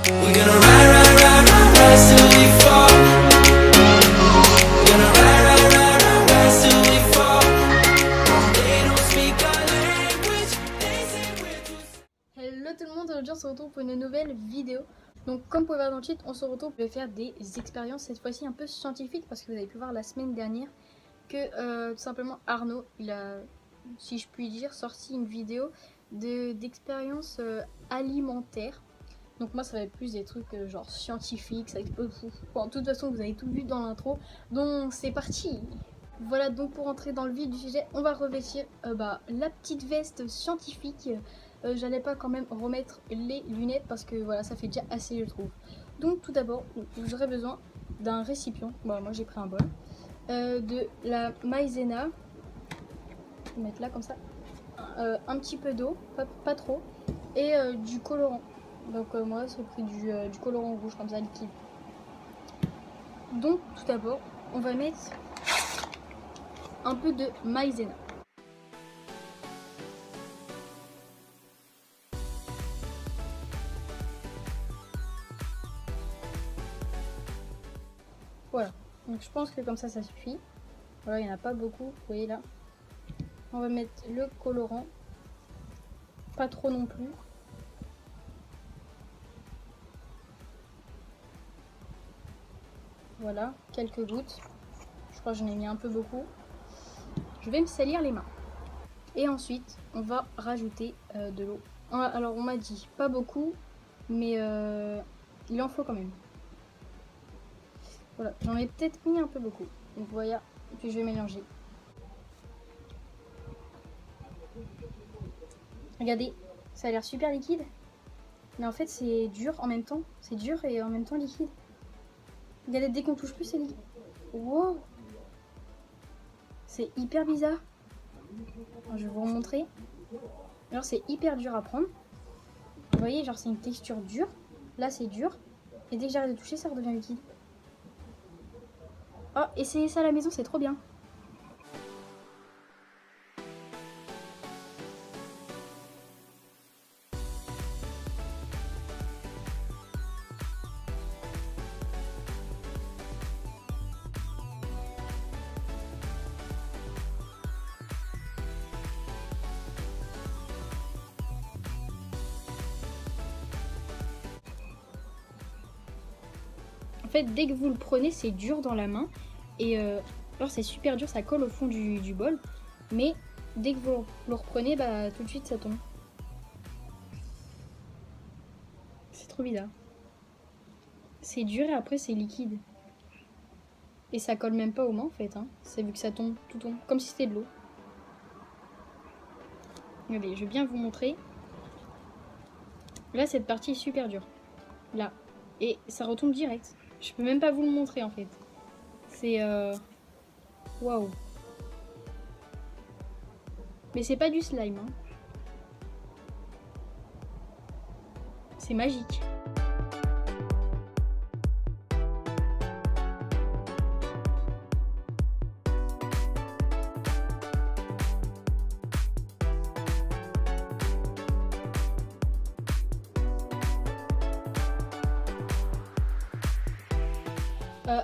We're gonna ride, ride, ride, ride, rise till we fall. We're gonna ride, ride, ride, ride, rise till we fall. They don't speak our language, they say we're too... Hello tout le monde, aujourd'hui on se retrouve pour une nouvelle vidéo. Donc comme vous pouvez voir dans le titre, on se retrouve pour faire des expériences, cette fois-ci un peu scientifiques, parce que vous avez pu voir la semaine dernière que tout simplement Arnaud, il a, si je puis dire, sorti une vidéo d'expériences alimentaires. Donc moi ça va être plus des trucs genre scientifiques, ça explose. Bon, de toute façon vous avez tout vu dans l'intro, donc c'est parti. Voilà, donc pour entrer dans le vif du sujet, on va revêtir la petite veste scientifique. J'allais pas quand même remettre les lunettes parce que voilà, ça fait déjà assez je trouve. Donc tout d'abord, j'aurais besoin d'un récipient. Bon, moi j'ai pris un bol. De la maïzena. Je vais mettre là comme ça. Un petit peu d'eau, pas trop. Et du colorant. Donc moi j'ai pris du colorant rouge comme ça, liquide. Donc tout d'abord, on va mettre un peu de maïzena. Voilà, donc je pense que comme ça suffit. Voilà, il n'y en a pas beaucoup, vous voyez là. On va mettre le colorant, pas trop non plus. Voilà, quelques gouttes. Je crois que j'en ai mis un peu beaucoup. Je vais me salir les mains. Et ensuite, on va rajouter de l'eau. Alors on m'a dit pas beaucoup, mais il en faut quand même. Voilà, j'en ai peut-être mis un peu beaucoup. Donc voilà, puis je vais mélanger. Regardez, ça a l'air super liquide. Mais en fait c'est dur en même temps. C'est dur et en même temps liquide. Regardez, dès qu'on touche plus c'est liquide. Wow! C'est hyper bizarre. Alors, je vais vous remontrer. Alors c'est hyper dur à prendre. Vous voyez, genre c'est une texture dure. Là c'est dur. Et dès que j'arrête de toucher, ça redevient liquide. Oh, essayez ça à la maison, c'est trop bien. En fait, dès que vous le prenez, c'est dur dans la main. Et alors c'est super dur, ça colle au fond du bol. Mais dès que vous le reprenez, bah tout de suite ça tombe. C'est trop bizarre. C'est dur et après c'est liquide. Et ça colle même pas aux mains en fait. Hein. C'est vu que ça tombe, tout tombe. Comme si c'était de l'eau. Regardez, je vais bien vous montrer. Là, cette partie est super dure. Là. Et ça retombe direct. Je peux même pas vous le montrer en fait. C'est waouh. Mais c'est pas du slime. Hein. C'est magique.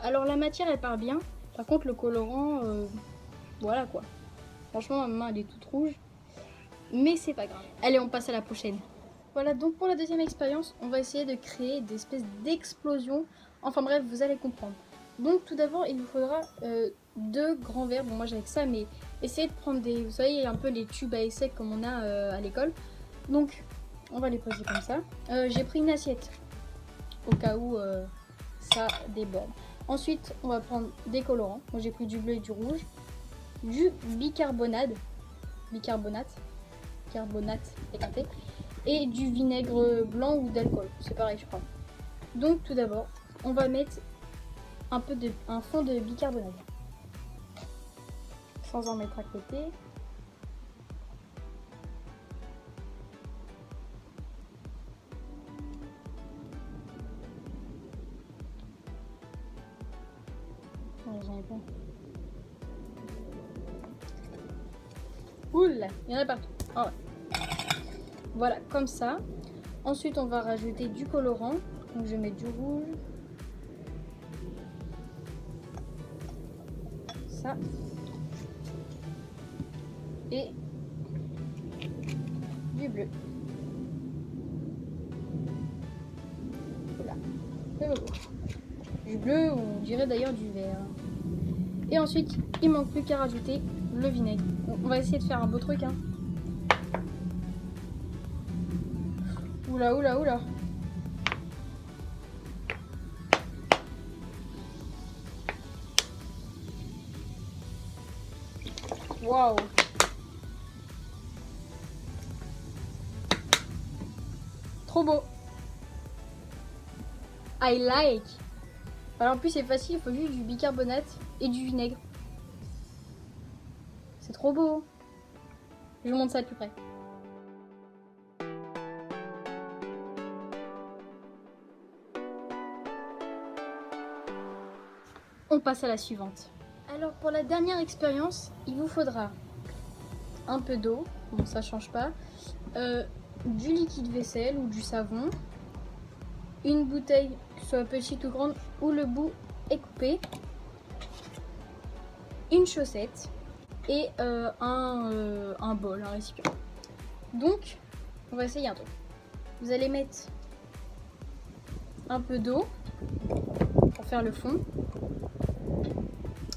Alors la matière elle part bien. Par contre le colorant, voilà quoi. Franchement ma main elle est toute rouge. Mais c'est pas grave. Allez, on passe à la prochaine. Voilà, donc pour la deuxième expérience, on va essayer de créer des espèces d'explosions. Enfin bref, vous allez comprendre. Donc tout d'abord, il vous faudra 2 grands verres. Bon, moi j'ai avec ça, mais essayez de prendre des... Vous savez, un peu les tubes à essai comme on a à l'école. Donc, on va les poser comme ça. J'ai pris une assiette, au cas où ça déborde. Ensuite, on va prendre des colorants. Moi j'ai pris du bleu et du rouge. Du bicarbonate écarté, et du vinaigre blanc ou d'alcool, c'est pareil je crois. Donc tout d'abord, on va mettre un fond de bicarbonate, sans en mettre à côté. J'en ai pas. Oula, il y en a partout. Oh, ouais. Voilà, comme ça. Ensuite, on va rajouter du colorant. Donc, je vais mettre du rouge. Ça. Et du bleu. Voilà. C'est beau. Du bleu, ou on dirait d'ailleurs du vert. Et ensuite, il manque plus qu'à rajouter le vinaigre. On va essayer de faire un beau truc, hein. Oula, oula, oula. Waouh. Trop beau. I like. Alors en plus c'est facile, il faut juste du bicarbonate et du vinaigre. C'est trop beau. Je vous montre ça de plus près. On passe à la suivante. Alors pour la dernière expérience, il vous faudra un peu d'eau, bon ça change pas, du liquide vaisselle ou du savon, une bouteille, que ce soit petite ou grande, où le bout est coupé, une chaussette et un bol, un récipient. Donc, on va essayer un truc. Vous allez mettre un peu d'eau pour faire le fond.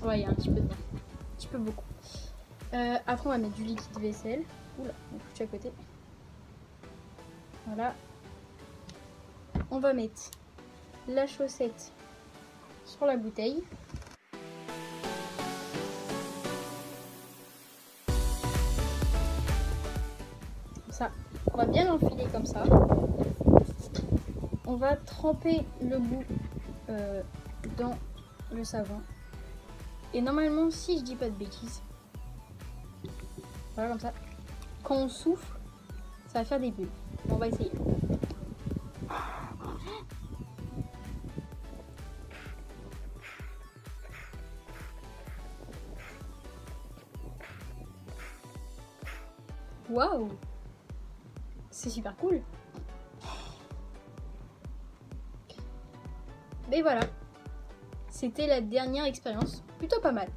Ouais, il y a un petit peu dedans, un petit peu beaucoup. Après, on va mettre du liquide vaisselle. Oula, on foutu à côté. Voilà. On va mettre la chaussette sur la bouteille. Ça, on va bien l'enfiler comme ça. On va tremper le bout dans le savon. Et normalement, si je dis pas de bêtises, voilà comme ça, quand on souffle, ça va faire des bulles. On va essayer. Waouh! C'est super cool! Mais voilà, c'était la dernière expérience, plutôt pas mal.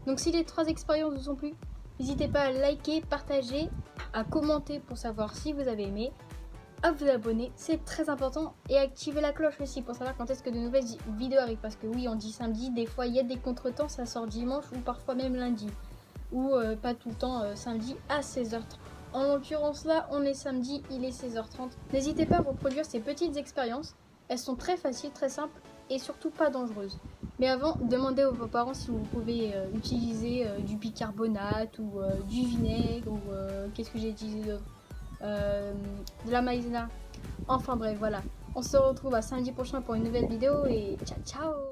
Donc si les 3 expériences vous ont plu, n'hésitez pas à liker, partager, à commenter pour savoir si vous avez aimé, à vous abonner, c'est très important, et activer la cloche aussi pour savoir quand est-ce que de nouvelles vidéos arrivent. Parce que oui, on dit samedi, des fois il y a des contretemps, ça sort dimanche ou parfois même lundi. Ou pas tout le temps samedi à 16h30. En l'occurrence là, on est samedi, il est 16h30. N'hésitez pas à reproduire ces petites expériences. Elles sont très faciles, très simples et surtout pas dangereuses. Mais avant, demandez à vos parents si vous pouvez utiliser du bicarbonate ou du vinaigre ou qu'est-ce que j'ai utilisé d'autre, de la maïzena. Enfin bref, voilà. On se retrouve à samedi prochain pour une nouvelle vidéo et ciao ciao.